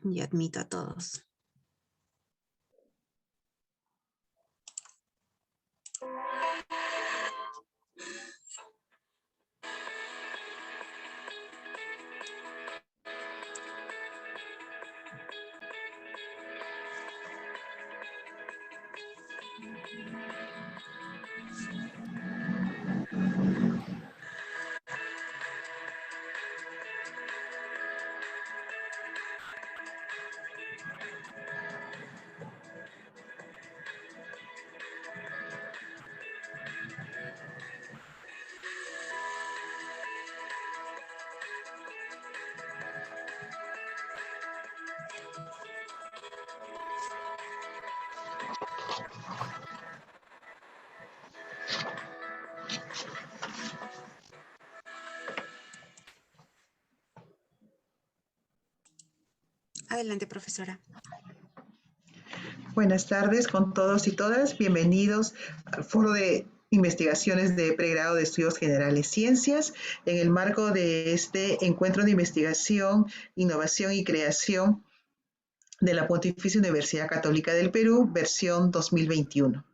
Y admito a todos. Adelante, profesora. Buenas tardes con todos y todas. Bienvenidos al Foro de Investigaciones de Pregrado de Estudios Generales Ciencias en el marco de este encuentro de investigación, innovación y creación de la Pontificia Universidad Católica del Perú, versión 2021.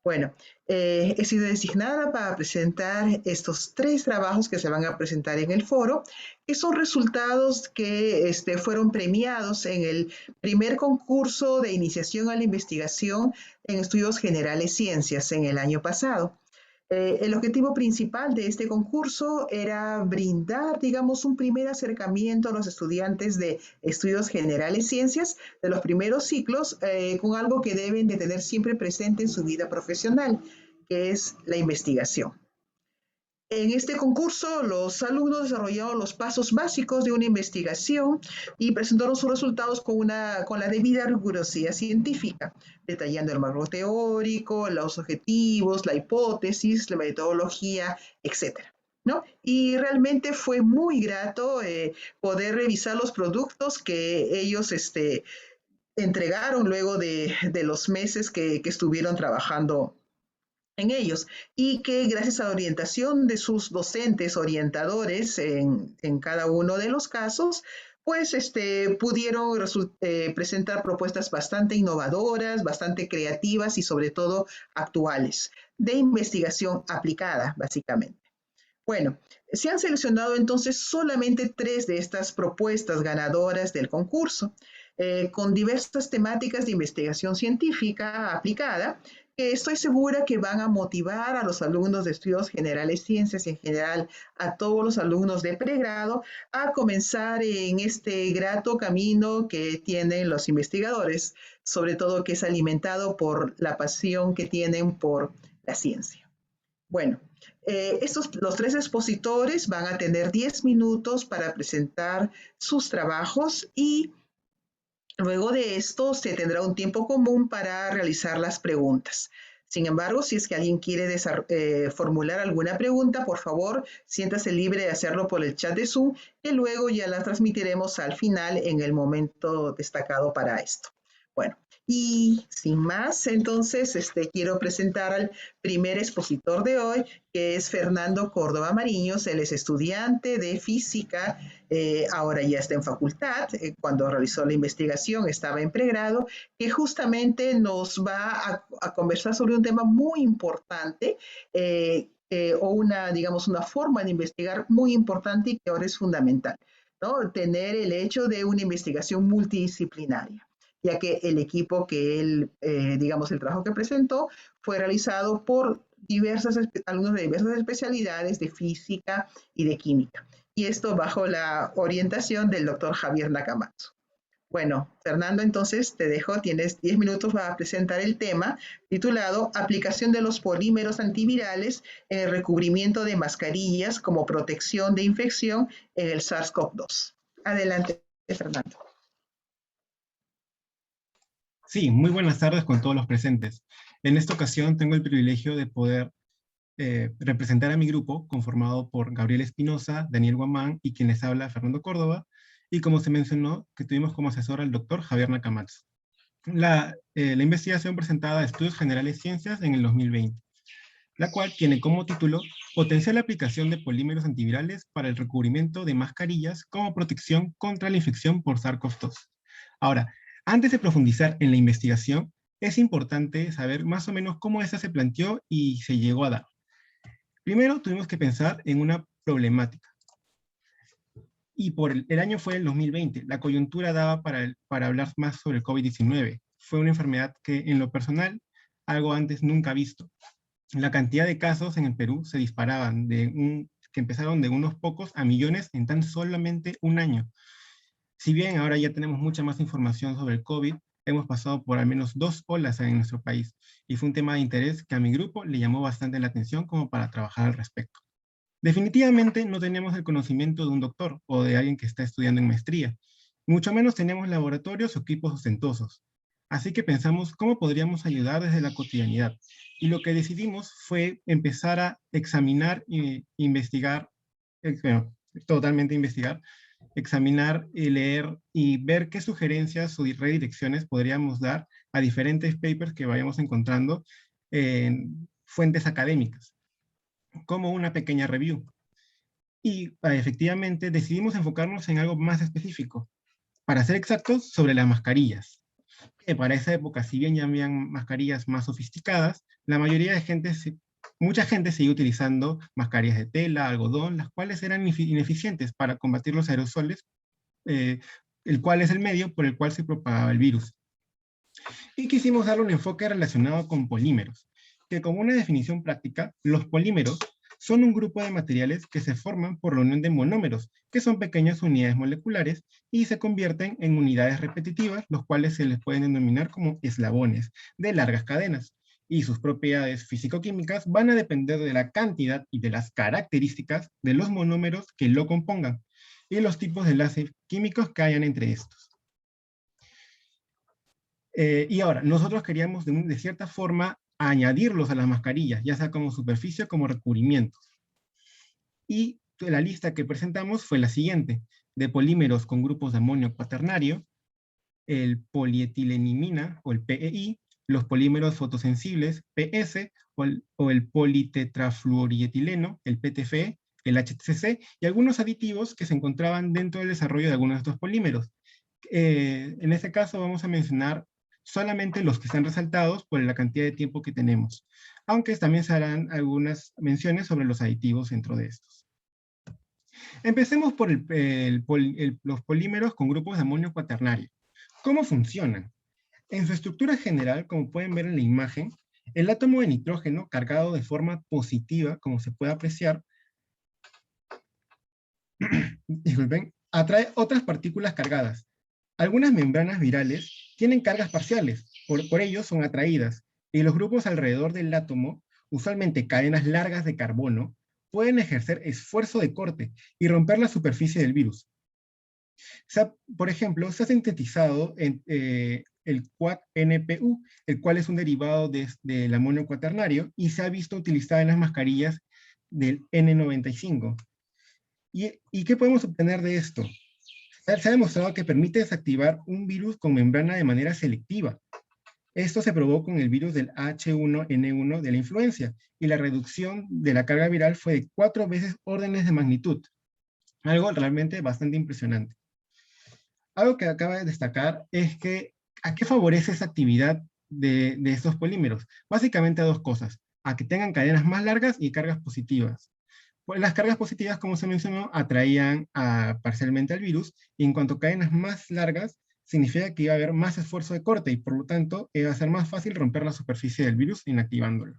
Bueno, he sido designada para presentar estos 3 trabajos que se van a presentar en el foro, que son resultados que fueron premiados en el primer concurso de iniciación a la investigación en estudios generales ciencias en el año pasado. El objetivo principal de este concurso era brindar, digamos, un primer acercamiento a los estudiantes de estudios generales ciencias de los primeros ciclos con algo que deben de tener siempre presente en su vida profesional, que es la investigación. En este concurso, los alumnos desarrollaron los pasos básicos de una investigación y presentaron sus resultados con la debida rigurosidad científica, detallando el marco teórico, los objetivos, la hipótesis, la metodología, etc. ¿No? Y realmente fue muy grato poder revisar los productos que ellos entregaron luego de los meses que estuvieron trabajando en ellos y que gracias a la orientación de sus docentes orientadores en cada uno de los casos, pues pudieron presentar propuestas bastante innovadoras, bastante creativas y sobre todo actuales, de investigación aplicada, básicamente. Bueno, se han seleccionado entonces solamente 3 de estas propuestas ganadoras del concurso, con diversas temáticas de investigación científica aplicada, que estoy segura que van a motivar a los alumnos de estudios generales ciencias y en general a todos los alumnos de pregrado a comenzar en este grato camino que tienen los investigadores, sobre todo que es alimentado por la pasión que tienen por la ciencia. Bueno, los 3 expositores van a tener 10 minutos para presentar sus trabajos y luego de esto se tendrá un tiempo común para realizar las preguntas. Sin embargo, si es que alguien quiere formular alguna pregunta, por favor, siéntase libre de hacerlo por el chat de Zoom, que luego ya la transmitiremos al final en el momento destacado para esto. Bueno, y sin más, entonces quiero presentar al primer expositor de hoy, que es Fernando Córdoba Mariños. Él es estudiante de física, ahora ya está en facultad. Cuando realizó la investigación estaba en pregrado, que justamente nos va a conversar sobre un tema muy importante, o una forma de investigar muy importante y que ahora es fundamental, ¿no? Tener el hecho de una investigación multidisciplinaria, ya que el equipo que él, el trabajo que presentó fue realizado por alumnos de diversas especialidades de física y de química. Y esto bajo la orientación del doctor Javier Nakamatsu. Bueno, Fernando, entonces te dejo, tienes 10 minutos para presentar el tema titulado Aplicación de los polímeros antivirales en el recubrimiento de mascarillas como protección de infección en el SARS-CoV-2. Adelante, Fernando. Sí, muy buenas tardes con todos los presentes. En esta ocasión tengo el privilegio de poder representar a mi grupo, conformado por Gabriel Espinosa, Daniel Guamán y quien les habla, Fernando Córdoba, y como se mencionó, que tuvimos como asesor al doctor Javier Nakamatsu. La investigación presentada a Estudios Generales Ciencias en el 2020, la cual tiene como título Potencial aplicación de polímeros antivirales para el recubrimiento de mascarillas como protección contra la infección por SARS-CoV-2. Ahora, antes de profundizar en la investigación, es importante saber más o menos cómo esta se planteó y se llegó a dar. Primero tuvimos que pensar en una problemática. Y el año fue el 2020. La coyuntura daba para hablar más sobre el COVID-19. Fue una enfermedad que, en lo personal, algo antes nunca visto. La cantidad de casos en el Perú se disparaban, que empezaron de unos pocos a millones en tan solamente un año. Si bien ahora ya tenemos mucha más información sobre el COVID, hemos pasado por al menos 2 olas en nuestro país, y fue un tema de interés que a mi grupo le llamó bastante la atención como para trabajar al respecto. Definitivamente no teníamos el conocimiento de un doctor o de alguien que está estudiando en maestría, mucho menos teníamos laboratorios o equipos ostentosos. Así que pensamos cómo podríamos ayudar desde la cotidianidad, y lo que decidimos fue empezar a examinar e investigar, bueno, totalmente investigar, examinar y leer y ver qué sugerencias o redirecciones podríamos dar a diferentes papers que vayamos encontrando en fuentes académicas, como una pequeña review. Y efectivamente decidimos enfocarnos en algo más específico, para ser exactos, sobre las mascarillas. Para esa época, si bien ya habían mascarillas más sofisticadas, la mayoría de gente, mucha gente seguía utilizando mascarillas de tela, algodón, las cuales eran ineficientes para combatir los aerosoles, el cual es el medio por el cual se propagaba el virus. Y quisimos darle un enfoque relacionado con polímeros, que como una definición práctica, los polímeros son un grupo de materiales que se forman por la unión de monómeros, que son pequeñas unidades moleculares, y se convierten en unidades repetitivas, los cuales se les pueden denominar como eslabones de largas cadenas. Y sus propiedades físico-químicas van a depender de la cantidad y de las características de los monómeros que lo compongan, y los tipos de enlaces químicos que hayan entre estos. Y ahora, nosotros queríamos de cierta forma añadirlos a las mascarillas, ya sea como superficie o como recubrimientos. Y la lista que presentamos fue la siguiente: de polímeros con grupos de amonio cuaternario, el polietilenimina o el PEI, los polímeros fotosensibles PS o el politetrafluorietileno, el PTFE, el HTCC, y algunos aditivos que se encontraban dentro del desarrollo de algunos de estos polímeros. En este caso vamos a mencionar solamente los que están resaltados por la cantidad de tiempo que tenemos, aunque también se harán algunas menciones sobre los aditivos dentro de estos. Empecemos por los polímeros con grupos de amonio cuaternario. ¿Cómo funcionan? En su estructura general, como pueden ver en la imagen, el átomo de nitrógeno cargado de forma positiva, como se puede apreciar, disculpen, atrae otras partículas cargadas. Algunas membranas virales tienen cargas parciales, por ello son atraídas, y los grupos alrededor del átomo, usualmente cadenas largas de carbono, pueden ejercer esfuerzo de corte y romper la superficie del virus. Por ejemplo, se ha sintetizado el QuAD-NPU, el cual es un derivado del amonio cuaternario, y se ha visto utilizado en las mascarillas del N95. ¿Y qué podemos obtener de esto? Se ha demostrado que permite desactivar un virus con membrana de manera selectiva. Esto se probó con el virus del H1N1 de la influenza, y la reducción de la carga viral fue de 4 veces órdenes de magnitud. Algo realmente bastante impresionante. Algo que acaba de destacar es que ¿a qué favorece esa actividad de estos polímeros? Básicamente a 2 cosas: a que tengan cadenas más largas y cargas positivas. Pues las cargas positivas, como se mencionó, atraían parcialmente al virus, y en cuanto a cadenas más largas, significa que iba a haber más esfuerzo de corte, y por lo tanto iba a ser más fácil romper la superficie del virus inactivándolo.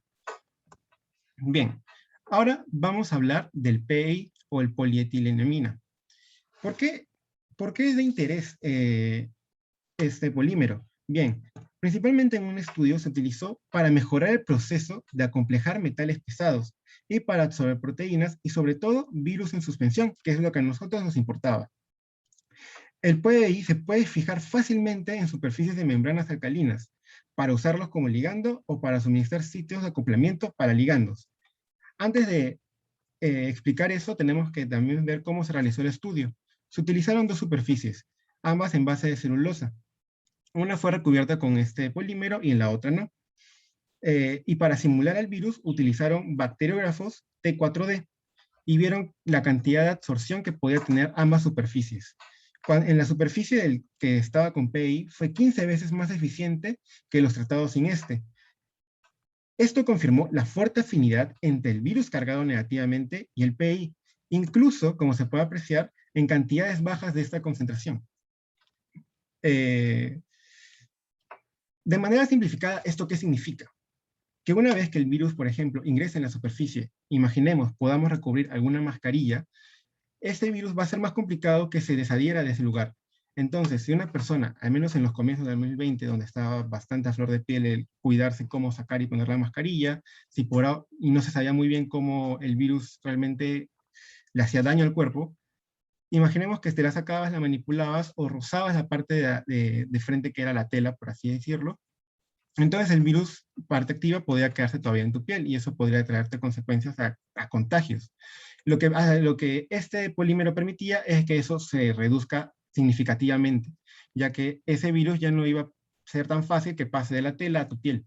Bien, ahora vamos a hablar del PEI o el polietilenimina. ¿Por qué es de interés este polímero? Bien, principalmente en un estudio se utilizó para mejorar el proceso de acomplejar metales pesados y para absorber proteínas, y sobre todo virus en suspensión, que es lo que a nosotros nos importaba. El PEI se puede fijar fácilmente en superficies de membranas alcalinas para usarlos como ligando o para suministrar sitios de acoplamiento para ligandos. Antes de explicar eso, tenemos que también ver cómo se realizó el estudio. Se utilizaron 2 superficies, ambas en base de celulosa. Una fue recubierta con este polímero y en la otra no. Y para simular el virus utilizaron bacteriógrafos T4D y vieron la cantidad de absorción que podía tener ambas superficies. En la superficie del que estaba con PI fue 15 veces más eficiente que los tratados sin este. Esto confirmó la fuerte afinidad entre el virus cargado negativamente y el PI, incluso, como se puede apreciar, en cantidades bajas de esta concentración. De manera simplificada, ¿esto qué significa? Que una vez que el virus, por ejemplo, ingrese en la superficie, imaginemos, podamos recubrir alguna mascarilla, este virus va a ser más complicado que se desadhiera de ese lugar. Entonces, si una persona, al menos en los comienzos del 2020, donde estaba bastante a flor de piel el cuidarse cómo sacar y poner la mascarilla, y no se sabía muy bien cómo el virus realmente le hacía daño al cuerpo, imaginemos que te la sacabas, la manipulabas o rozabas la parte de frente que era la tela, por así decirlo. Entonces el virus, parte activa, podía quedarse todavía en tu piel y eso podría traerte consecuencias a contagios. Lo que este polímero permitía es que eso se reduzca significativamente, ya que ese virus ya no iba a ser tan fácil que pase de la tela a tu piel.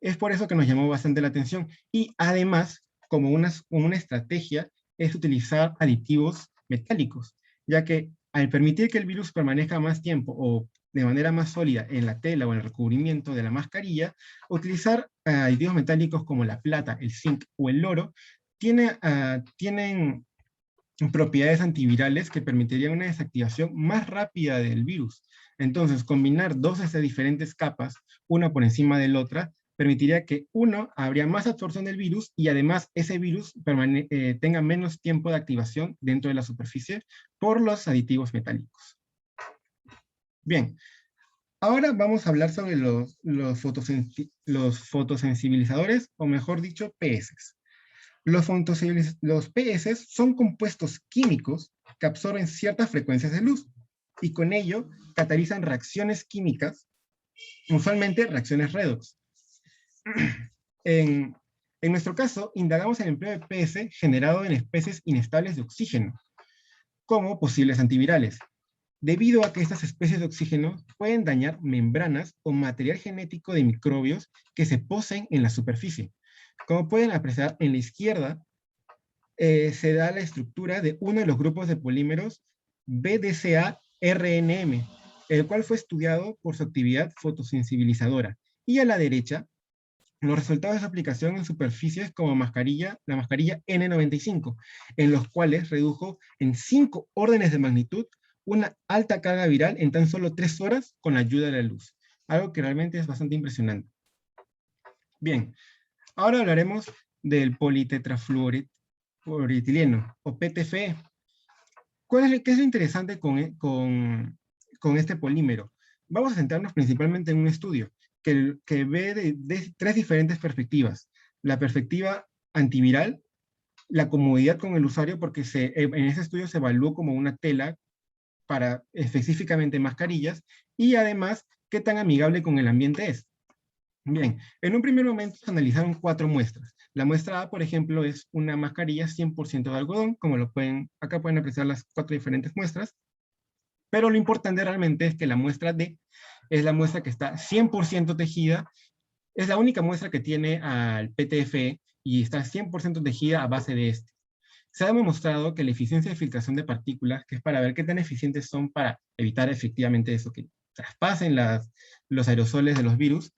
Es por eso que nos llamó bastante la atención. Y además, como una estrategia, es utilizar aditivos metálicos, ya que al permitir que el virus permanezca más tiempo o de manera más sólida en la tela o en el recubrimiento de la mascarilla, utilizar aditivos metálicos como la plata, el zinc o el oro tienen propiedades antivirales que permitirían una desactivación más rápida del virus. Entonces, combinar dos de estas diferentes capas, una por encima de la otra, permitiría que habría más absorción del virus y además ese virus tenga menos tiempo de activación dentro de la superficie por los aditivos metálicos. Bien, ahora vamos a hablar sobre los fotosensibilizadores, o mejor dicho, PS. Los PS son compuestos químicos que absorben ciertas frecuencias de luz y con ello catalizan reacciones químicas, usualmente reacciones redox. En nuestro caso, indagamos el empleo de PS generado en especies inestables de oxígeno, como posibles antivirales, debido a que estas especies de oxígeno pueden dañar membranas o material genético de microbios que se posen en la superficie. Como pueden apreciar en la izquierda, se da la estructura de uno de los grupos de polímeros BDCA-RNM, el cual fue estudiado por su actividad fotosensibilizadora. Y a la derecha, los resultados de su aplicación en superficies como la mascarilla N95, en los cuales redujo en 5 órdenes de magnitud una alta carga viral en tan solo 3 horas con la ayuda de la luz. Algo que realmente es bastante impresionante. Bien, ahora hablaremos del politetrafluoretileno, o PTFE. ¿Qué es lo interesante con este polímero? Vamos a centrarnos principalmente en un estudio que ve de 3 diferentes perspectivas. La perspectiva antiviral, la comodidad con el usuario, porque en ese estudio se evaluó como una tela para específicamente mascarillas, y además, qué tan amigable con el ambiente es. Bien, en un primer momento se analizaron 4 muestras. La muestra A, por ejemplo, es una mascarilla 100% de algodón, como acá pueden apreciar las 4 diferentes muestras, pero lo importante realmente es que la muestra D es la muestra que está 100% tejida, es la única muestra que tiene al PTFE y está 100% tejida a base de este. Se ha demostrado que la eficiencia de filtración de partículas, que es para ver qué tan eficientes son para evitar efectivamente eso, que traspasen los aerosoles de los virus,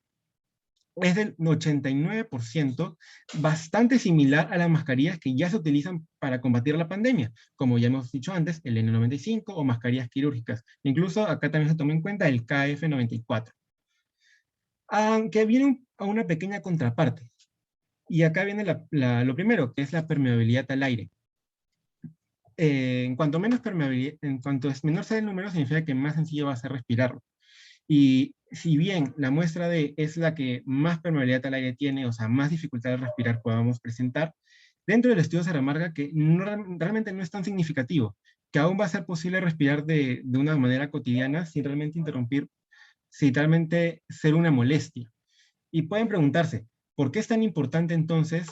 es del 89%, bastante similar a las mascarillas que ya se utilizan para combatir la pandemia, como ya hemos dicho antes, el N95 o mascarillas quirúrgicas. Incluso acá también se toma en cuenta el KF94. Aunque viene a una pequeña contraparte. Y acá viene lo primero, que es la permeabilidad al aire. En cuanto es menor sea el número, significa que más sencillo va a ser respirarlo. Y si bien la muestra D es la que más permeabilidad al aire tiene, o sea, más dificultad de respirar podamos presentar, dentro del estudio se remarca que realmente no es tan significativo, que aún va a ser posible respirar de una manera cotidiana sin realmente sin realmente ser una molestia. Y pueden preguntarse, ¿por qué es tan importante entonces?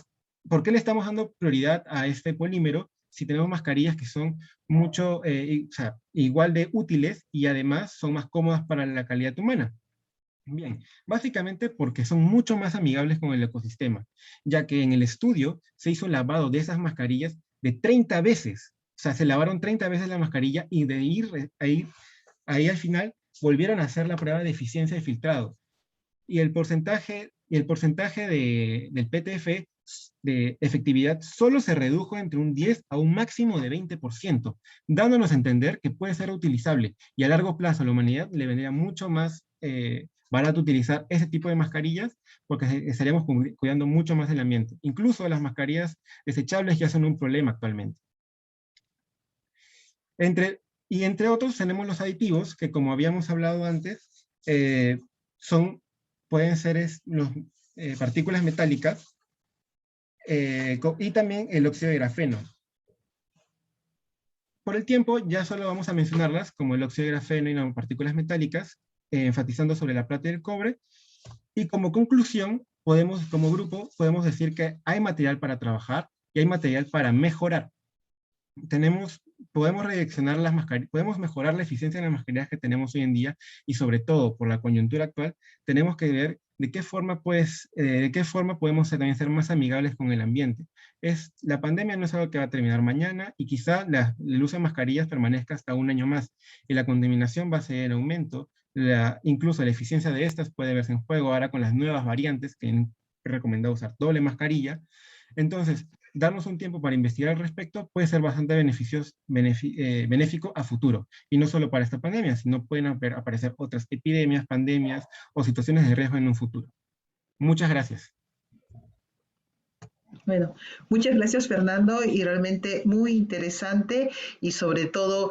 ¿Por qué le estamos dando prioridad a este polímero si tenemos mascarillas que son igual de útiles y además son más cómodas para la calidad humana? Bien, básicamente porque son mucho más amigables con el ecosistema, ya que en el estudio se hizo lavado de esas mascarillas de 30 veces, sea, se lavaron 30 veces la mascarilla y de ahí al final volvieron a hacer la prueba de eficiencia de filtrado. Y el porcentaje del PTF de efectividad solo se redujo entre un 10 a un máximo de 20%, dándonos a entender que puede ser utilizable y a largo plazo a la humanidad le vendría mucho más barato utilizar ese tipo de mascarillas porque estaríamos cuidando mucho más del ambiente. Incluso las mascarillas desechables ya son un problema actualmente. Entre otros tenemos los aditivos que, como habíamos hablado antes, pueden ser partículas metálicas y también el óxido de grafeno. Por el tiempo, ya solo vamos a mencionarlas como el óxido de grafeno y las partículas metálicas, enfatizando sobre la plata y el cobre. Y como conclusión, como grupo, podemos decir que hay material para trabajar y hay material para mejorar. Podemos redireccionar las mascarillas, podemos mejorar la eficiencia de las mascarillas que tenemos hoy en día y sobre todo por la coyuntura actual, tenemos que ver de qué forma podemos también ser más amigables con el ambiente. La pandemia no es algo que va a terminar mañana y quizá el uso de mascarillas permanezca hasta un año más y la contaminación va a seguir en aumento. Incluso la eficiencia de estas puede verse en juego ahora con las nuevas variantes que han recomendado usar doble mascarilla. Entonces, darnos un tiempo para investigar al respecto puede ser bastante benéfico a futuro. Y no solo para esta pandemia, sino pueden aparecer otras epidemias, pandemias o situaciones de riesgo en un futuro. Muchas gracias. Bueno, muchas gracias Fernando y realmente muy interesante y sobre todo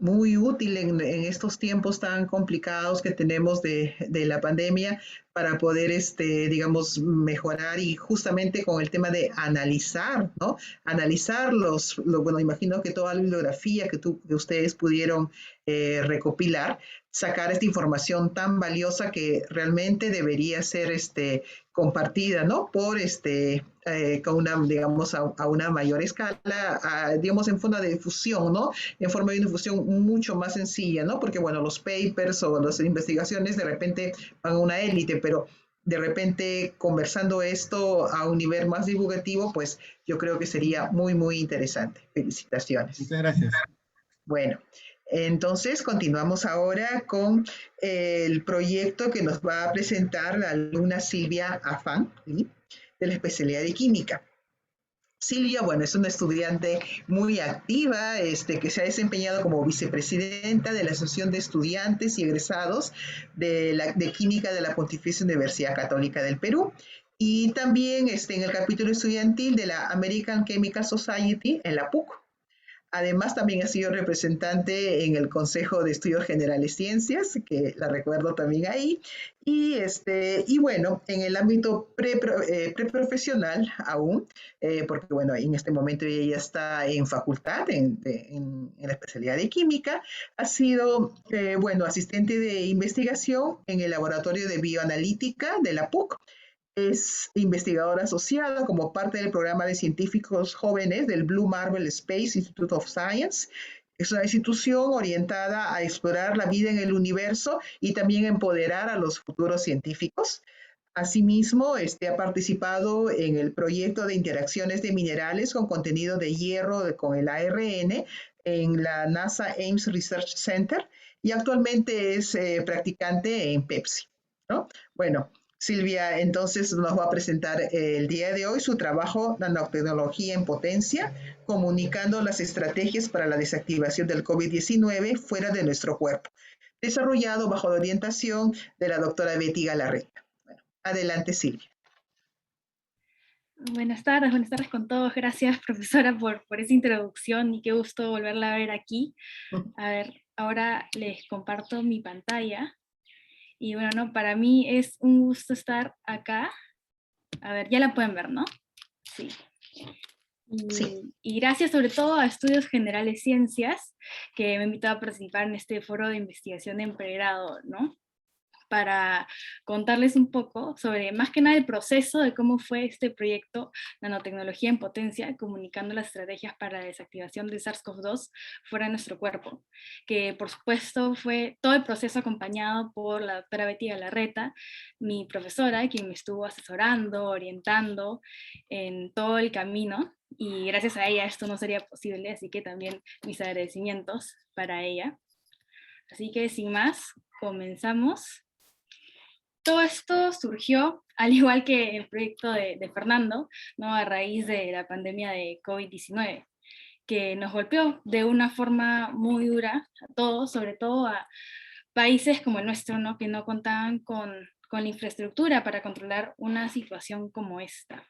muy útil en estos tiempos tan complicados que tenemos de la pandemia para poder, digamos, mejorar y justamente con el tema de analizar, ¿no? Analizar bueno, imagino que toda la bibliografía que ustedes pudieron recopilar, sacar esta información tan valiosa que realmente debería ser compartida, ¿no? Con una, digamos, a una mayor escala, digamos, en forma de difusión, ¿no? En forma de difusión mucho más sencilla, ¿no? Porque, bueno, los papers o las investigaciones de repente van a una élite, pero de repente conversando esto a un nivel más divulgativo, pues yo creo que sería muy, muy interesante. Felicitaciones. Muchas gracias. Bueno, entonces continuamos ahora con el proyecto que nos va a presentar la alumna Silvia Afán, ¿sí? De la especialidad de química. Silvia, bueno, es una estudiante muy activa, que se ha desempeñado como vicepresidenta de la Asociación de Estudiantes y Egresados de Química de la Pontificia Universidad Católica del Perú, y también en el capítulo estudiantil de la American Chemical Society en la PUC. Además, también ha sido representante en el Consejo de Estudios Generales Ciencias, que la recuerdo también ahí. Y bueno, en el ámbito preprofesional aún, porque bueno, en este momento ella ya está en facultad, en la especialidad de química, ha sido, bueno, asistente de investigación en el Laboratorio de Bioanalítica de la PUC. Es investigadora asociada como parte del programa de científicos jóvenes del Blue Marble Space Institute of Science. Es una institución orientada a explorar la vida en el universo y también empoderar a los futuros científicos. Asimismo, ha participado en el proyecto de interacciones de minerales con contenido de hierro con el ARN en la NASA Ames Research Center y actualmente es practicante en Pepsi, ¿no? Bueno, Silvia entonces nos va a presentar el día de hoy su trabajo Nanotecnología en Potencia, comunicando las estrategias para la desactivación del COVID-19 fuera de nuestro cuerpo, desarrollado bajo la orientación de la doctora Betty Galarreta. Bueno, adelante Silvia. Buenas tardes con todos. Gracias, profesora, por esa introducción y qué gusto volverla a ver aquí. A ver, ahora les comparto mi pantalla. Y bueno, no, para mí es un gusto estar acá. A ver, ya la pueden ver, ¿no? Sí. Y gracias sobre todo a Estudios Generales Ciencias, que me invitó a participar en este foro de investigación en pregrado, ¿no? Para contarles un poco sobre, más que nada, el proceso de cómo fue este proyecto Nanotecnología en Potencia, comunicando las estrategias para la desactivación del SARS-CoV-2 fuera de nuestro cuerpo, que por supuesto fue todo el proceso acompañado por la doctora Betty Galarreta, mi profesora, quien me estuvo asesorando, orientando en todo el camino, y gracias a ella esto no sería posible, así que también mis agradecimientos para ella. Así que sin más, comenzamos. Todo esto surgió, al igual que el proyecto de Fernando, ¿no? A raíz de la pandemia de COVID-19, que nos golpeó de una forma muy dura a todos, sobre todo a países como el nuestro, ¿no? Que no contaban con la infraestructura para controlar una situación como esta.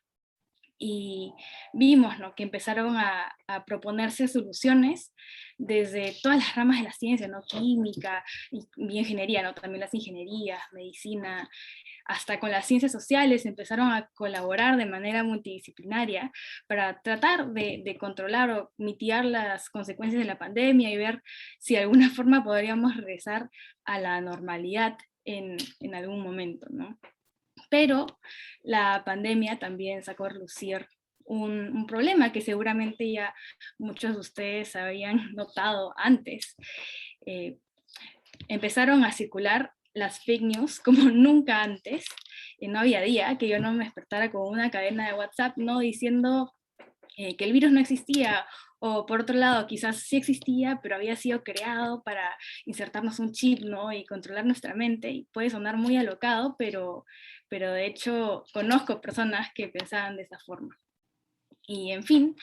Y vimos, ¿no? Que empezaron a proponerse soluciones desde todas las ramas de la ciencia, ¿no? Química, bioingeniería, ¿no? También las ingenierías, medicina, hasta con las ciencias sociales empezaron a colaborar de manera multidisciplinaria para tratar de controlar o mitigar las consecuencias de la pandemia y ver si de alguna forma podríamos regresar a la normalidad en algún momento, ¿no? Pero la pandemia también sacó a relucir un problema que seguramente ya muchos de ustedes habían notado antes. Empezaron a circular las fake news como nunca antes, y no había día que yo no me despertara con una cadena de WhatsApp, ¿no? Diciendo que el virus no existía, o por otro lado, quizás sí existía, pero había sido creado para insertarnos un chip, ¿no? Y controlar nuestra mente, y puede sonar muy alocado, pero de hecho conozco personas que pensaban de esa forma. Y en fin,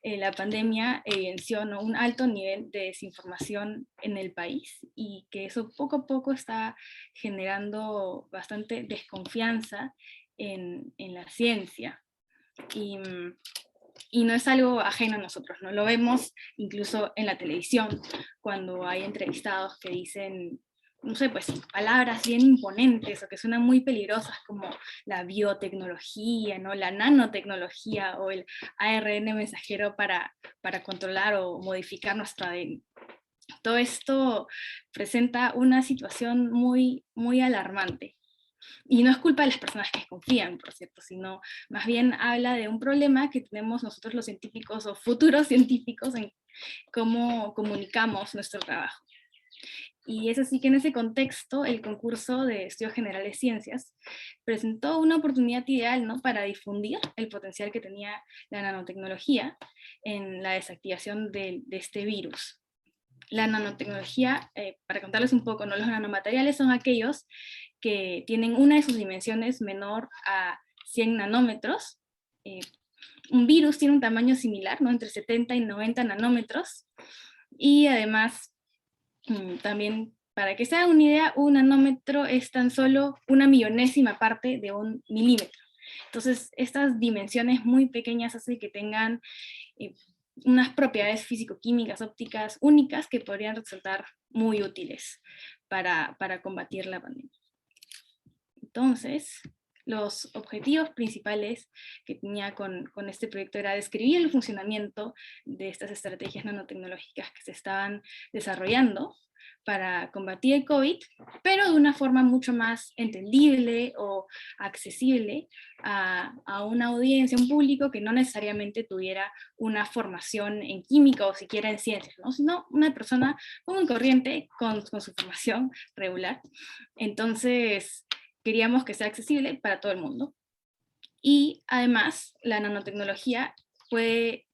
la pandemia evidenció, ¿no? Un alto nivel de desinformación en el país, y que eso poco a poco está generando bastante desconfianza en la ciencia. Y no es algo ajeno a nosotros, ¿no? Lo vemos incluso en la televisión, cuando hay entrevistados que dicen, no sé, pues palabras bien imponentes o que suenan muy peligrosas, como la biotecnología, ¿no? La nanotecnología o el ARN mensajero para controlar o modificar nuestro ADN. Todo esto presenta una situación muy, muy alarmante. Y no es culpa de las personas que desconfían, por cierto, sino más bien habla de un problema que tenemos nosotros los científicos o futuros científicos en cómo comunicamos nuestro trabajo. Y es así que en ese contexto el concurso de Estudios Generales de Ciencias presentó una oportunidad ideal, ¿no? Para difundir el potencial que tenía la nanotecnología en la desactivación de este virus. La nanotecnología, para contarles un poco, ¿no? Los nanomateriales son aquellos que tienen una de sus dimensiones menor a 100 nanómetros. Un virus tiene un tamaño similar, ¿no? Entre 70 y 90 nanómetros. Y además, también, para que se hagan una idea, un nanómetro es tan solo una millonésima parte de un milímetro. Entonces, estas dimensiones muy pequeñas hacen que tengan unas propiedades físico-químicas, ópticas únicas que podrían resultar muy útiles para combatir la pandemia. Entonces, los objetivos principales que tenía con este proyecto era describir el funcionamiento de estas estrategias nanotecnológicas que se estaban desarrollando para combatir el COVID, pero de una forma mucho más entendible o accesible a una audiencia, un público que no necesariamente tuviera una formación en química o siquiera en ciencias, ¿no? Sino una persona común y corriente con su formación regular. Entonces, queríamos que sea accesible para todo el mundo. Y además, la nanotecnología puede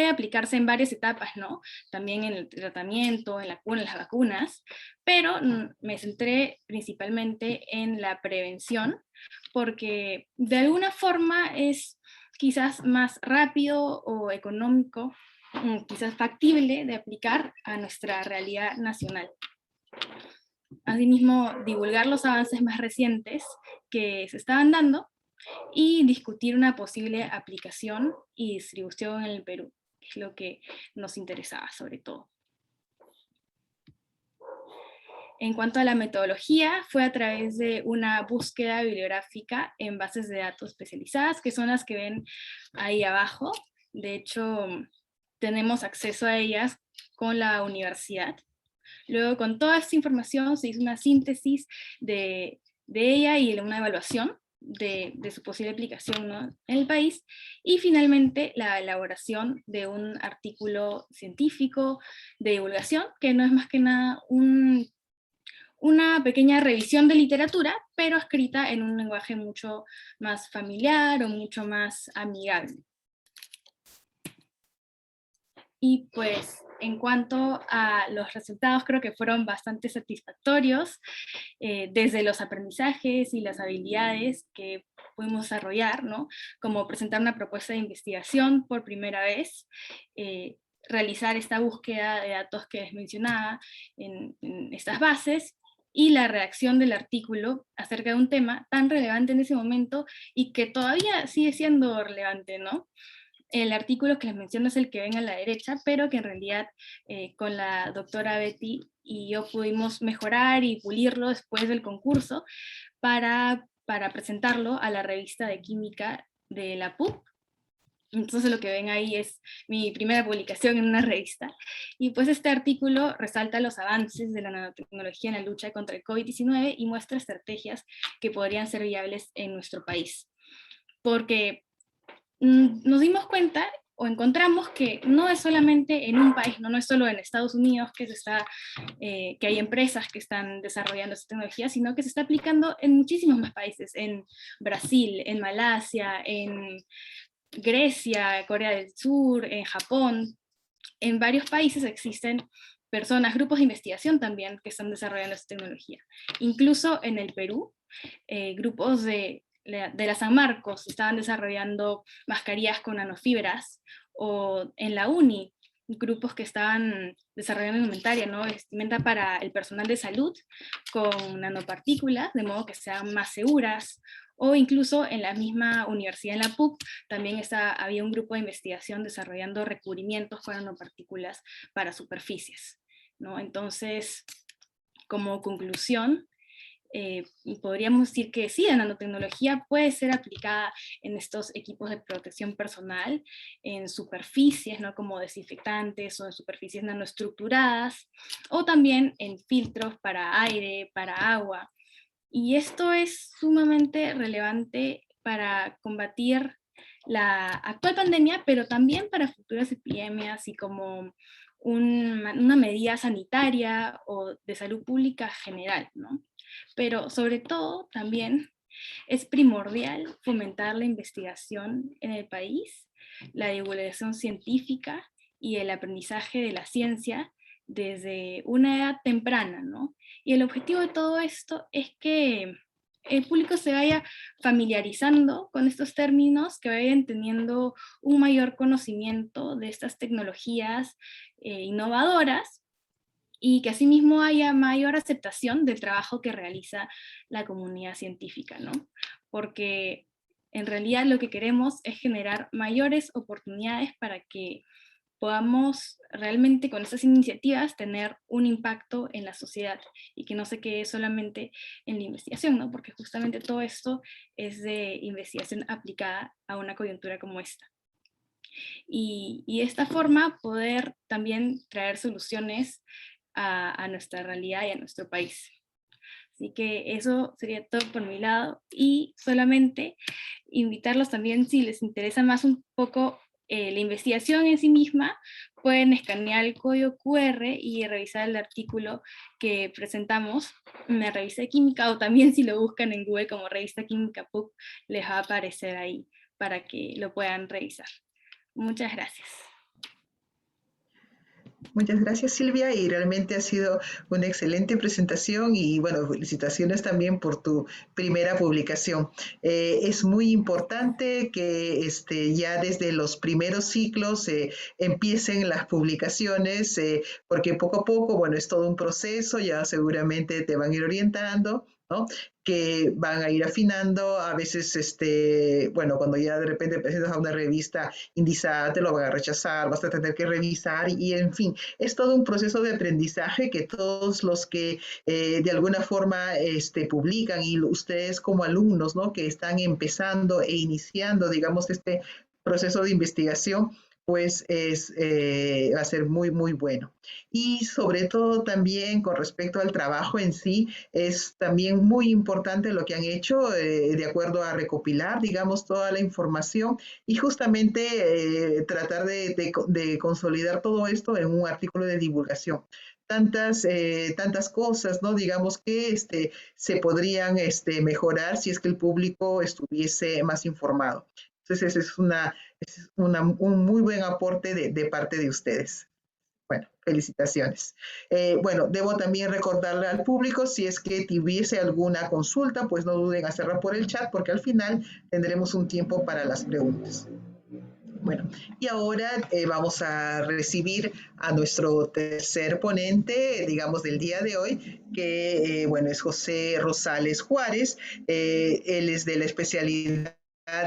aplicarse en varias etapas, ¿no? También en el tratamiento, en las vacunas, pero me centré principalmente en la prevención, porque de alguna forma es quizás más rápido o económico, quizás factible de aplicar a nuestra realidad nacional. Asimismo, divulgar los avances más recientes que se estaban dando y discutir una posible aplicación y distribución en el Perú, que es lo que nos interesaba sobre todo. En cuanto a la metodología, fue a través de una búsqueda bibliográfica en bases de datos especializadas, que son las que ven ahí abajo. De hecho, tenemos acceso a ellas con la universidad. Luego, con toda esta información, se hizo una síntesis de ella y una evaluación de su posible aplicación, ¿no? En el país, y finalmente la elaboración de un artículo científico de divulgación, que no es más que nada una pequeña revisión de literatura, pero escrita en un lenguaje mucho más familiar o mucho más amigable. Y pues en cuanto a los resultados, creo que fueron bastante satisfactorios, desde los aprendizajes y las habilidades que pudimos desarrollar, ¿no? Como presentar una propuesta de investigación por primera vez, realizar esta búsqueda de datos que les mencionaba en estas bases, y la redacción del artículo acerca de un tema tan relevante en ese momento y que todavía sigue siendo relevante, ¿no? El artículo que les menciono es el que ven a la derecha, pero que en realidad con la doctora Betty y yo pudimos mejorar y pulirlo después del concurso para presentarlo a la revista de química de la PUC. Entonces lo que ven ahí es mi primera publicación en una revista. Y pues este artículo resalta los avances de la nanotecnología en la lucha contra el COVID-19 y muestra estrategias que podrían ser viables en nuestro país. Porque nos dimos cuenta o encontramos que no es solamente en un país, no es solo en Estados Unidos que hay empresas que están desarrollando esta tecnología, sino que se está aplicando en muchísimos más países, en Brasil, en Malasia, en Grecia, Corea del Sur, en Japón. En varios países existen personas, grupos de investigación también que están desarrollando esta tecnología. Incluso en el Perú, grupos de la San Marcos estaban desarrollando mascarillas con nanofibras, o en la UNI, grupos que estaban desarrollando indumentaria, ¿no? Vestimenta para el personal de salud con nanopartículas, de modo que sean más seguras, o incluso en la misma universidad, en la PUC, también había un grupo de investigación desarrollando recubrimientos con nanopartículas para superficies, ¿no? Entonces, como conclusión, podríamos decir que sí, la nanotecnología puede ser aplicada en estos equipos de protección personal, en superficies, ¿no? Como desinfectantes o en superficies nanoestructuradas, o también en filtros para aire, para agua. Y esto es sumamente relevante para combatir la actual pandemia, pero también para futuras epidemias y como una medida sanitaria o de salud pública general, ¿no? Pero sobre todo también es primordial fomentar la investigación en el país, la divulgación científica y el aprendizaje de la ciencia desde una edad temprana, ¿no? Y el objetivo de todo esto es que el público se vaya familiarizando con estos términos, que vayan teniendo un mayor conocimiento de estas tecnologías innovadoras, y que asimismo haya mayor aceptación del trabajo que realiza la comunidad científica, ¿no? Porque en realidad lo que queremos es generar mayores oportunidades para que podamos realmente con estas iniciativas tener un impacto en la sociedad y que no se quede solamente en la investigación, ¿no? Porque justamente todo esto es de investigación aplicada a una coyuntura como esta. Y de esta forma poder también traer soluciones a nuestra realidad y a nuestro país. Así que eso sería todo por mi lado, y solamente invitarlos también, si les interesa más un poco la investigación en sí misma, pueden escanear el código QR y revisar el artículo que presentamos en la revista de química, o también si lo buscan en Google como revista química PUC, les va a aparecer ahí para que lo puedan revisar. Muchas gracias. Muchas gracias, Silvia, y realmente ha sido una excelente presentación y bueno, felicitaciones también por tu primera publicación. Es muy importante que ya desde los primeros ciclos empiecen las publicaciones, porque poco a poco, bueno, es todo un proceso, ya seguramente te van a ir orientando, ¿no? Que van a ir afinando, a veces, bueno, cuando ya de repente presentas a una revista indizada, te lo van a rechazar, vas a tener que revisar y en fin, es todo un proceso de aprendizaje que todos los que de alguna forma publican y ustedes como alumnos, ¿no? Que están empezando e iniciando, digamos, este proceso de investigación, pues va a ser muy, muy bueno. Y sobre todo también con respecto al trabajo en sí, es también muy importante lo que han hecho de acuerdo a recopilar, digamos, toda la información y justamente tratar de consolidar todo esto en un artículo de divulgación. Tantas cosas, ¿no? Digamos que se podrían mejorar si es que el público estuviese más informado. Entonces, esa es Es un muy buen aporte de parte de ustedes. Bueno, felicitaciones. Bueno, debo también recordarle al público, si es que tuviese alguna consulta, pues no duden en hacerla por el chat, porque al final tendremos un tiempo para las preguntas. Bueno, y ahora vamos a recibir a nuestro tercer ponente, digamos, del día de hoy, que, bueno, es José Rosales Juárez. Él es de la especialidad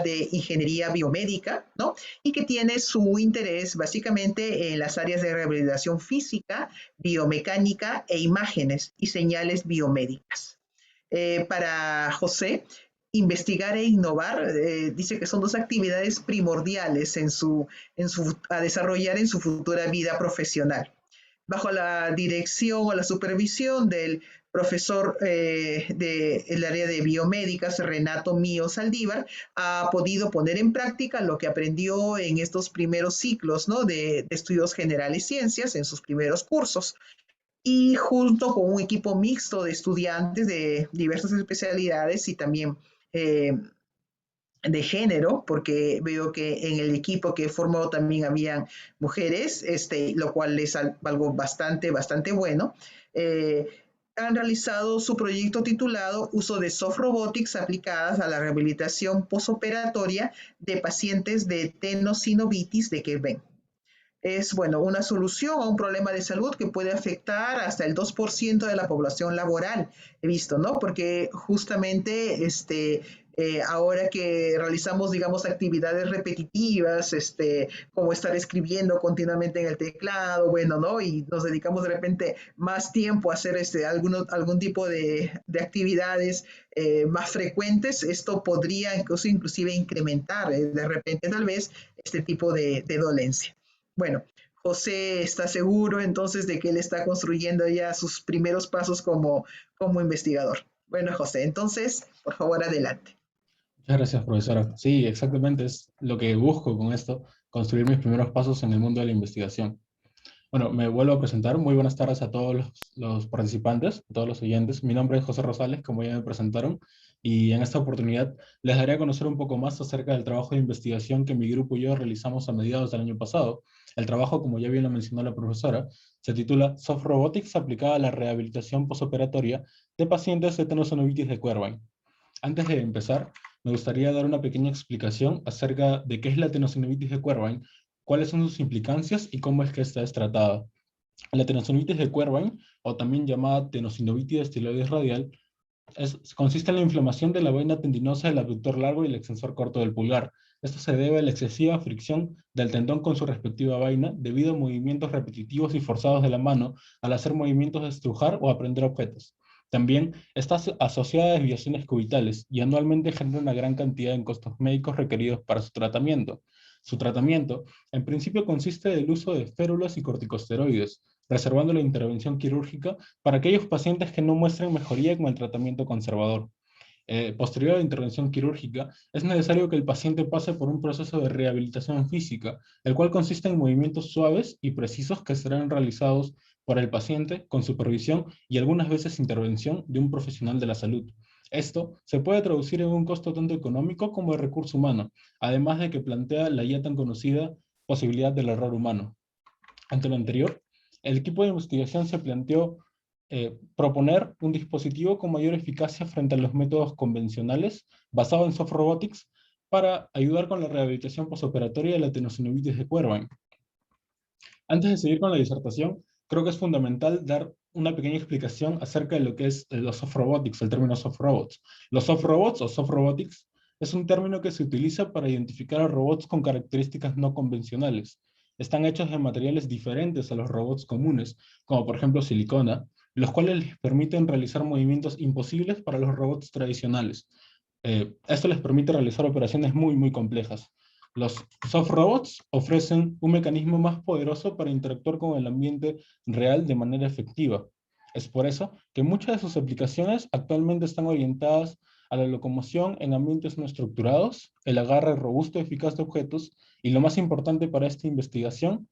de ingeniería biomédica, ¿no? Y que tiene su interés básicamente en las áreas de rehabilitación física, biomecánica e imágenes y señales biomédicas. Para José, investigar e innovar, dice que son dos actividades primordiales a desarrollar en su futura vida profesional. Bajo la dirección o la supervisión del profesor del área de biomédicas, Renato Mío Saldívar, ha podido poner en práctica lo que aprendió en estos primeros ciclos, ¿no?, de estudios generales ciencias, en sus primeros cursos, y junto con un equipo mixto de estudiantes de diversas especialidades y también de género, porque veo que en el equipo que he formado también habían mujeres, lo cual es algo bastante bueno. Eh, Han realizado su proyecto titulado Uso de Soft Robotics aplicadas a la rehabilitación posoperatoria de pacientes de tenosinovitis de Quervain. Es, bueno, una solución a un problema de salud que puede afectar hasta el 2% de la población laboral, he visto, ¿no? Porque justamente ahora que realizamos, digamos, actividades repetitivas, como estar escribiendo continuamente en el teclado, bueno, ¿no? Y nos dedicamos de repente más tiempo a hacer algún tipo de actividades más frecuentes, esto podría inclusive incrementar de repente tal vez este tipo de dolencia. Bueno, José está seguro entonces de que él está construyendo ya sus primeros pasos como investigador. Bueno, José, entonces, por favor, adelante. Muchas gracias, profesora. Sí, exactamente es lo que busco con esto, construir mis primeros pasos en el mundo de la investigación. Bueno, me vuelvo a presentar. Muy buenas tardes a todos los participantes, a todos los oyentes. Mi nombre es José Rosales, como ya me presentaron, y en esta oportunidad les daré a conocer un poco más acerca del trabajo de investigación que mi grupo y yo realizamos a mediados del año pasado. El trabajo, como ya bien lo mencionó la profesora, se titula Soft Robotics aplicada a la rehabilitación posoperatoria de pacientes de tenosinovitis de Quervain. Antes de empezar, me gustaría dar una pequeña explicación acerca de qué es la tenosinovitis de Quervain, cuáles son sus implicancias y cómo es que esta es tratada. La tenosinovitis de Quervain, o también llamada tenosinovitis de estiloides radial, consiste en la inflamación de la vaina tendinosa del abductor largo y el extensor corto del pulgar. Esto se debe a la excesiva fricción del tendón con su respectiva vaina debido a movimientos repetitivos y forzados de la mano al hacer movimientos de estrujar o aprender objetos. También está asociada a desviaciones cubitales y anualmente genera una gran cantidad de costos médicos requeridos para su tratamiento. Su tratamiento, en principio, consiste del uso de férulas y corticosteroides, reservando la intervención quirúrgica para aquellos pacientes que no muestren mejoría con el tratamiento conservador. Posterior a la intervención quirúrgica, es necesario que el paciente pase por un proceso de rehabilitación física, el cual consiste en movimientos suaves y precisos que serán realizados por el paciente con supervisión y algunas veces intervención de un profesional de la salud. Esto se puede traducir en un costo tanto económico como de recurso humano, además de que plantea la ya tan conocida posibilidad del error humano. Ante lo anterior, el equipo de investigación se planteó proponer un dispositivo con mayor eficacia frente a los métodos convencionales basado en soft robotics para ayudar con la rehabilitación posoperatoria de la tenosinovitis de Quervain. Antes de seguir con la disertación, creo que es fundamental dar una pequeña explicación acerca de lo que es los soft robotics, el término soft robots. Los soft robots o soft robotics es un término que se utiliza para identificar a robots con características no convencionales. Están hechos de materiales diferentes a los robots comunes, como por ejemplo silicona, los cuales les permiten realizar movimientos imposibles para los robots tradicionales. Esto les permite realizar operaciones muy complejas. Los soft robots ofrecen un mecanismo más poderoso para interactuar con el ambiente real de manera efectiva. Es por eso que muchas de sus aplicaciones actualmente están orientadas a la locomoción en ambientes no estructurados, el agarre robusto y eficaz de objetos, y lo más importante para esta investigación,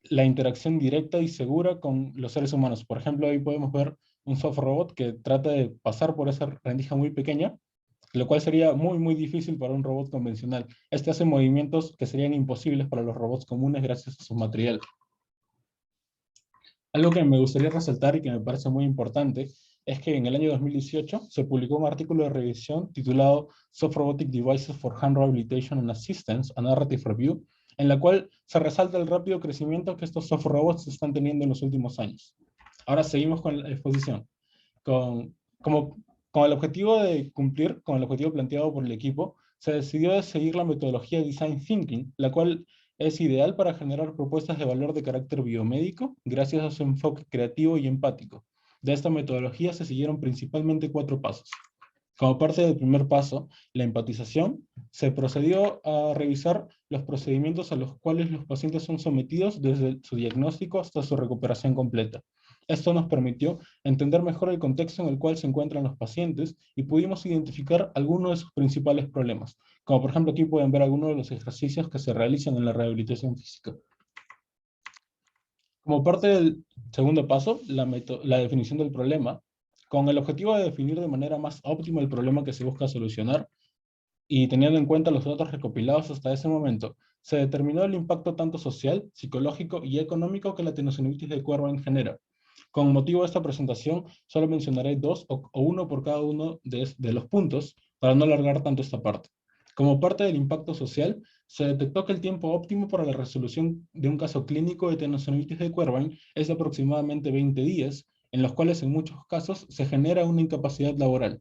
la interacción directa y segura con los seres humanos. Por ejemplo, ahí podemos ver un soft robot que trata de pasar por esa rendija muy pequeña lo cual sería muy difícil para un robot convencional. Este hace movimientos que serían imposibles para los robots comunes gracias a su material. Algo que me gustaría resaltar y que me parece muy importante es que en el año 2018 se publicó un artículo de revisión titulado Soft Robotic Devices for Hand Rehabilitation and Assistance, a Narrative Review, en la cual se resalta el rápido crecimiento que estos soft robots están teniendo en los últimos años. Ahora seguimos con la exposición. Con el objetivo de cumplir con el objetivo planteado por el equipo, se decidió seguir la metodología Design Thinking, la cual es ideal para generar propuestas de valor de carácter biomédico gracias a su enfoque creativo y empático. De esta metodología se siguieron principalmente 4 pasos. Como parte del primer paso, la empatización, se procedió a revisar los procedimientos a los cuales los pacientes son sometidos desde su diagnóstico hasta su recuperación completa. Esto nos permitió entender mejor el contexto en el cual se encuentran los pacientes y pudimos identificar algunos de sus principales problemas, como por ejemplo aquí pueden ver algunos de los ejercicios que se realizan en la rehabilitación física. Como parte del segundo paso, la definición del problema, con el objetivo de definir de manera más óptima el problema que se busca solucionar y teniendo en cuenta los datos recopilados hasta ese momento, se determinó el impacto tanto social, psicológico y económico que la tenosynovitis de Kuerban genera. Con motivo de esta presentación, solo mencionaré 2 o 1 por cada uno de los puntos para no alargar tanto esta parte. Como parte del impacto social, se detectó que el tiempo óptimo para la resolución de un caso clínico de tenosynovitis de Kuerban es de aproximadamente 20 días, en los cuales en muchos casos se genera una incapacidad laboral.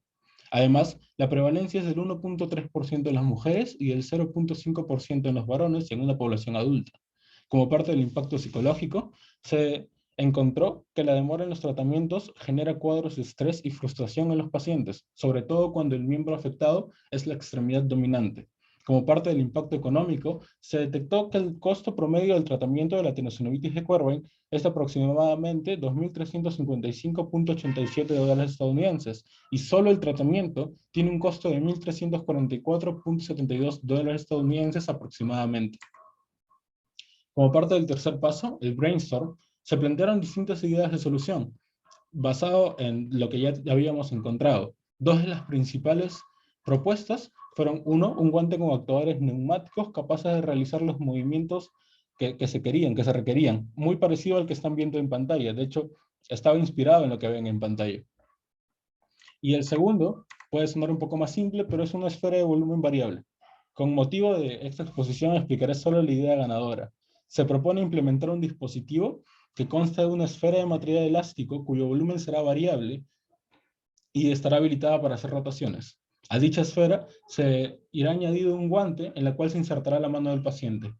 Además, la prevalencia es del 1.3% en las mujeres y del 0.5% en los varones en una población adulta. Como parte del impacto psicológico, se encontró que la demora en los tratamientos genera cuadros de estrés y frustración en los pacientes, sobre todo cuando el miembro afectado es la extremidad dominante. Como parte del impacto económico, se detectó que el costo promedio del tratamiento de la tenosynovitis de Kuerban es de aproximadamente $2.355.87 estadounidenses, y solo el tratamiento tiene un costo de $1.344.72 estadounidenses aproximadamente. Como parte del tercer paso, el brainstorm, se plantearon distintas ideas de solución, basado en lo que ya habíamos encontrado. 2 de las principales propuestas fueron, 1, un guante con actuadores neumáticos capaces de realizar los movimientos que se requerían, muy parecido al que están viendo en pantalla. De hecho, estaba inspirado en lo que ven en pantalla. Y el segundo puede sonar un poco más simple, pero es una esfera de volumen variable. Con motivo de esta exposición explicaré solo la idea ganadora. Se propone implementar un dispositivo que consta de una esfera de material elástico cuyo volumen será variable y estará habilitada para hacer rotaciones. A dicha esfera se irá añadido un guante en la cual se insertará la mano del paciente.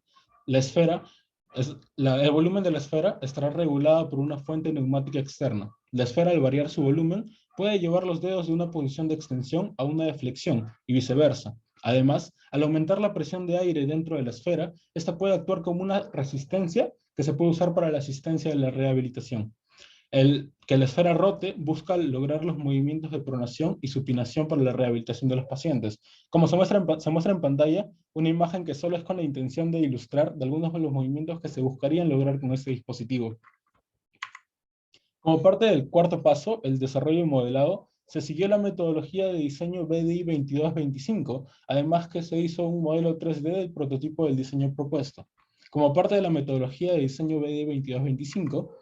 El volumen de la esfera estará regulada por una fuente neumática externa. La esfera, al variar su volumen, puede llevar los dedos de una posición de extensión a una de flexión y viceversa. Además, al aumentar la presión de aire dentro de la esfera, esta puede actuar como una resistencia que se puede usar para la asistencia de la rehabilitación. El que la esfera rote busca lograr los movimientos de pronación y supinación para la rehabilitación de los pacientes. Como se muestra en pantalla, una imagen que solo es con la intención de ilustrar de algunos de los movimientos que se buscarían lograr con este dispositivo. Como parte del cuarto paso, el desarrollo y modelado, se siguió la metodología de diseño BDI 2225, además que se hizo un modelo 3D del prototipo del diseño propuesto. Como parte de la metodología de diseño BDI 2225,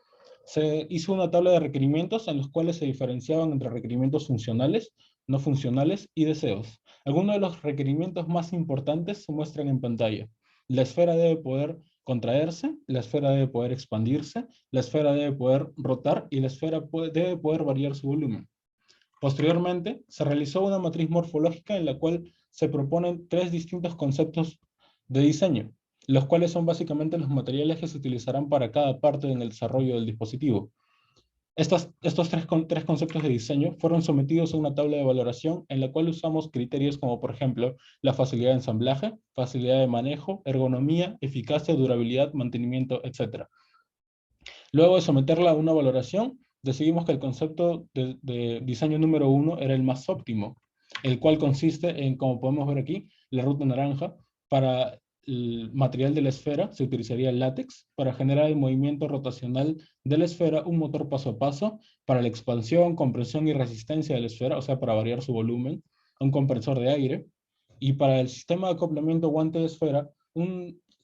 se hizo una tabla de requerimientos en los cuales se diferenciaban entre requerimientos funcionales, no funcionales y deseos. Algunos de los requerimientos más importantes se muestran en pantalla. La esfera debe poder contraerse, la esfera debe poder expandirse, la esfera debe poder rotar y la esfera debe poder variar su volumen. Posteriormente, se realizó una matriz morfológica en la cual se proponen 3 distintos conceptos de diseño, los cuales son básicamente los materiales que se utilizarán para cada parte en el desarrollo del dispositivo. Estos tres conceptos de diseño fueron sometidos a una tabla de valoración en la cual usamos criterios como, por ejemplo, la facilidad de ensamblaje, facilidad de manejo, ergonomía, eficacia, durabilidad, mantenimiento, etc. Luego de someterla a una valoración, decidimos que el concepto de diseño número 1 era el más óptimo, el cual consiste en, como podemos ver aquí, la ruta naranja. Para el material de la esfera se utilizaría el látex. Para generar el movimiento rotacional de la esfera, un motor paso a paso. Para la expansión, compresión y resistencia de la esfera, o sea, para variar su volumen, a un compresor de aire, y para el sistema de acoplamiento guante-esfera,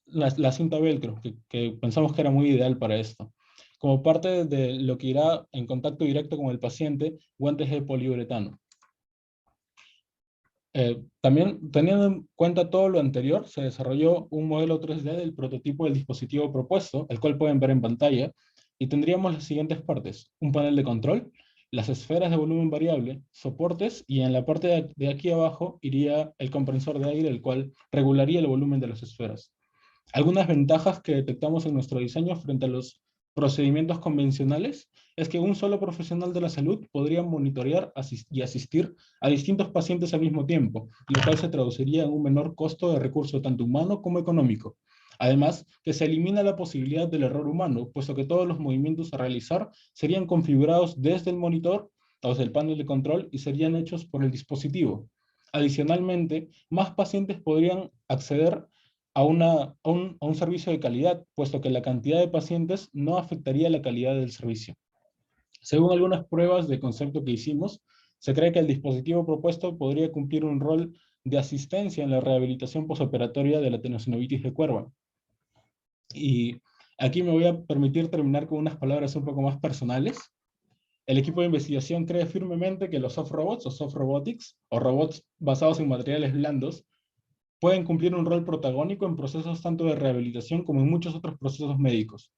la cinta velcro, que pensamos que era muy ideal para esto. Como parte de lo que irá en contacto directo con el paciente, guantes de poliuretano. También, teniendo en cuenta todo lo anterior, se desarrolló un modelo 3D del prototipo del dispositivo propuesto, el cual pueden ver en pantalla, y tendríamos las siguientes partes: un panel de control, las esferas de volumen variable, soportes, y en la parte de aquí abajo iría el compresor de aire, el cual regularía el volumen de las esferas. Algunas ventajas que detectamos en nuestro diseño frente a los procedimientos convencionales es que un solo profesional de la salud podría monitorear y asistir a distintos pacientes al mismo tiempo, lo cual se traduciría en un menor costo de recurso tanto humano como económico. Además, que se elimina la posibilidad del error humano, puesto que todos los movimientos a realizar serían configurados desde el monitor o desde el panel de control y serían hechos por el dispositivo. Adicionalmente, más pacientes podrían acceder a un servicio de calidad, puesto que la cantidad de pacientes no afectaría la calidad del servicio. Según algunas pruebas de concepto que hicimos, se cree que el dispositivo propuesto podría cumplir un rol de asistencia en la rehabilitación posoperatoria de la tenosynovitis de cuerva. Y aquí me voy a permitir terminar con unas palabras un poco más personales. El equipo de investigación cree firmemente que los soft robots o soft robotics, o robots basados en materiales blandos, pueden cumplir un rol protagónico en procesos tanto de rehabilitación como en muchos otros procesos médicos.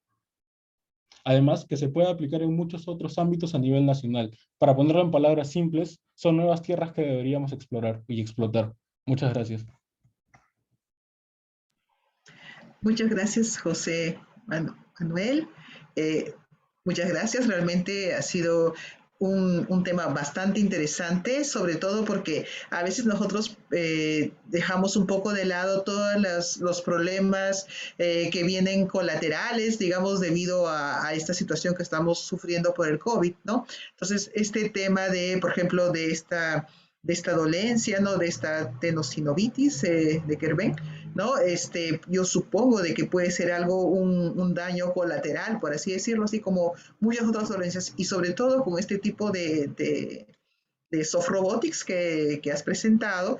Además, que se puede aplicar en muchos otros ámbitos a nivel nacional. Para ponerlo en palabras simples, son nuevas tierras que deberíamos explorar y explotar. Muchas gracias. Muchas gracias, José Manuel. Muchas gracias. Realmente ha sido un tema bastante interesante, sobre todo porque a veces nosotros dejamos un poco de lado todos los problemas que vienen colaterales, digamos, debido a esta situación que estamos sufriendo por el COVID, ¿no? Entonces, este tema de, por ejemplo, de esta dolencia, ¿no? De esta tenosinovitis de Kerben, ¿no? Yo supongo de que puede ser algo, un daño colateral, por así decirlo, así como muchas otras dolencias, y sobre todo con este tipo de soft robotics que has presentado,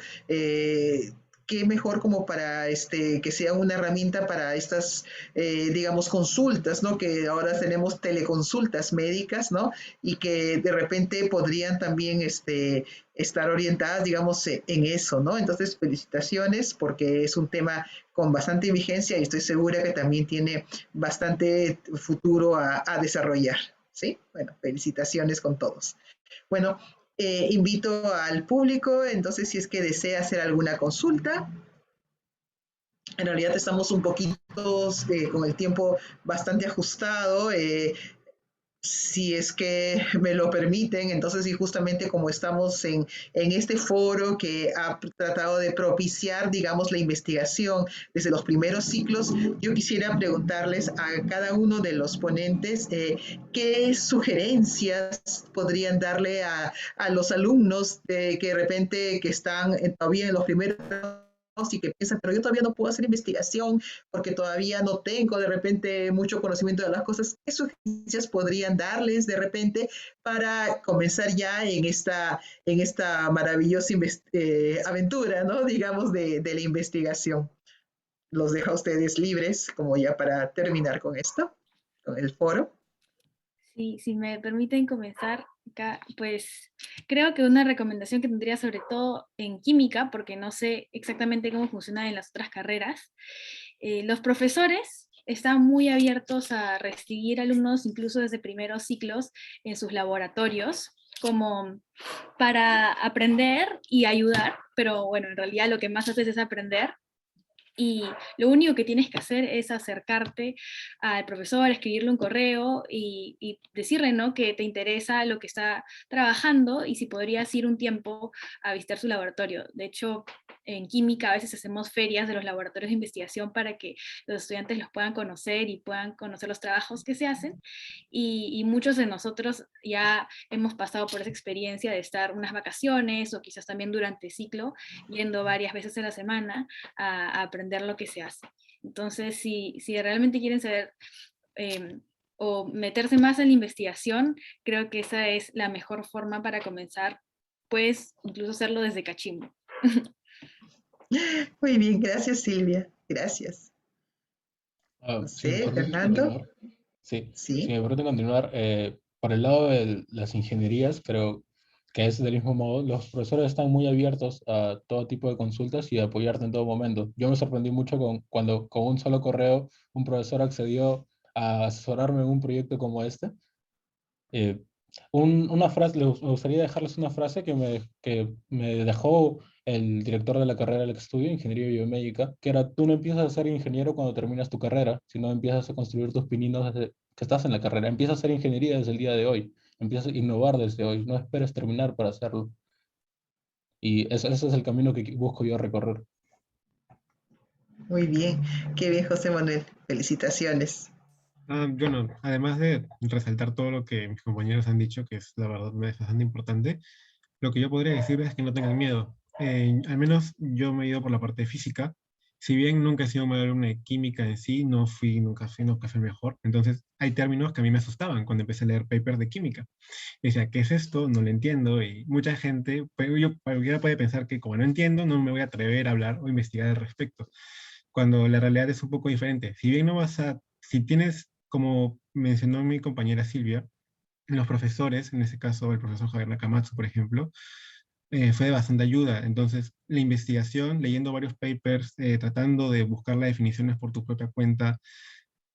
qué mejor como para que sea una herramienta para estas, digamos, consultas, ¿no? Que ahora tenemos teleconsultas médicas, ¿no? Y que de repente podrían también estar orientadas, digamos, en eso, ¿no? Entonces, felicitaciones porque es un tema con bastante vigencia y estoy segura que también tiene bastante futuro a desarrollar, ¿sí? Bueno, felicitaciones con todos. Bueno, invito al público, entonces, si es que desea hacer alguna consulta. En realidad estamos un poquito con el tiempo bastante ajustado. Si es que me lo permiten, entonces, y justamente como estamos en este foro que ha tratado de propiciar, digamos, la investigación desde los primeros ciclos, yo quisiera preguntarles a cada uno de los ponentes qué sugerencias podrían darle a los alumnos que de repente que están todavía en los primeros y que piensan, pero yo todavía no puedo hacer investigación porque todavía no tengo de repente mucho conocimiento de las cosas. ¿Qué sugerencias podrían darles de repente para comenzar ya en esta maravillosa aventura, ¿no? Digamos, de la investigación? Los dejo a ustedes libres, como ya para terminar con esto, con el foro. Sí, si me permiten comenzar acá, pues creo que una recomendación que tendría sobre todo en química, porque no sé exactamente cómo funciona en las otras carreras, los profesores están muy abiertos a recibir alumnos incluso desde primeros ciclos en sus laboratorios, como para aprender y ayudar, pero bueno, en realidad lo que más haces es aprender. Y lo único que tienes que hacer es acercarte al profesor, escribirle un correo y decirle, ¿no?, que te interesa lo que está trabajando y si podrías ir un tiempo a visitar su laboratorio. De hecho, en química a veces hacemos ferias de los laboratorios de investigación para que los estudiantes los puedan conocer y puedan conocer los trabajos que se hacen. Y muchos de nosotros ya hemos pasado por esa experiencia de estar unas vacaciones o quizás también durante ciclo, yendo varias veces a la semana a aprender lo que se hace. Entonces, si realmente quieren saber o meterse más en la investigación, creo que esa es la mejor forma para comenzar puedes incluso hacerlo desde Cachimbo. Muy bien, gracias Silvia. Gracias. No Si me sé, permites Fernando. continuar. Sí, si Sí. me permite continuar, por el lado de las ingenierías, creo que es del mismo modo, los profesores están muy abiertos a todo tipo de consultas y a apoyarte en todo momento. Yo me sorprendí mucho cuando con un solo correo un profesor accedió a asesorarme en un proyecto como este. Eh, una frase, me gustaría dejarles una frase que me dejó el director de la carrera del estudio, Ingeniería Biomédica, que era: tú no empiezas a ser ingeniero cuando terminas tu carrera, sino empiezas a construir tus pininos desde que estás en la carrera. Empieza a hacer ingeniería desde el día de hoy, empieza a innovar desde hoy, no esperes terminar para hacerlo. Y ese es el camino que busco yo recorrer. Muy bien. Qué bien, José Manuel. Felicitaciones. Bueno, además de resaltar todo lo que mis compañeros han dicho, que es la verdad bastante importante, lo que yo podría decir es que no tengan miedo. Al menos yo me he ido por la parte de física. Si bien nunca he sido un buen alumno de química en sí, nunca fui el mejor. Entonces, hay términos que a mí me asustaban cuando empecé a leer papers de química. Y decía, ¿qué es esto? No lo entiendo. Y mucha gente, cualquiera puede pensar que como no entiendo, no me voy a atrever a hablar o investigar al respecto. Cuando la realidad es un poco diferente. Si bien no vas a, si tienes, como mencionó mi compañera Silvia, los profesores, en este caso el profesor Javier Nakamatsu, por ejemplo, fue de bastante ayuda. Entonces, la investigación, leyendo varios papers, tratando de buscar las definiciones por tu propia cuenta,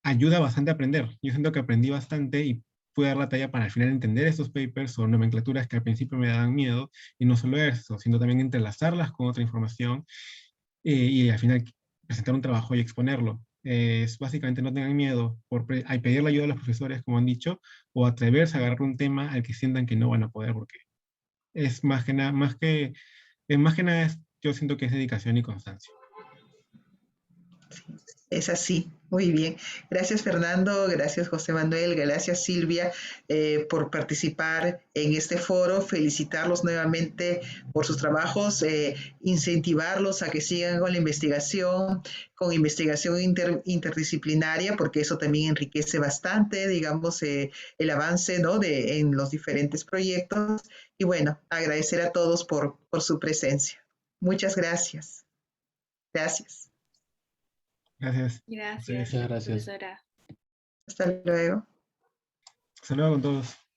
ayuda bastante a aprender. Yo siento que aprendí bastante y pude dar la talla para al final entender estos papers o nomenclaturas que al principio me daban miedo, y no solo eso, sino también entrelazarlas con otra información y al final presentar un trabajo y exponerlo. Es básicamente no tengan miedo a pedir la ayuda a los profesores, como han dicho, o atreverse a agarrar un tema al que sientan que no van a poder, porque es más que nada, más que nada yo siento que es dedicación y constancia. Es así, muy bien. Gracias Fernando, gracias José Manuel, gracias Silvia por participar en este foro, felicitarlos nuevamente por sus trabajos, incentivarlos a que sigan con investigación interdisciplinaria, porque eso también enriquece bastante, digamos, el avance, ¿no? En los diferentes proyectos. Y bueno, agradecer a todos por su presencia. Muchas gracias. Gracias. Gracias a Gracias, ustedes. Muchas gracias. profesora. Hasta luego. Hasta luego con todos.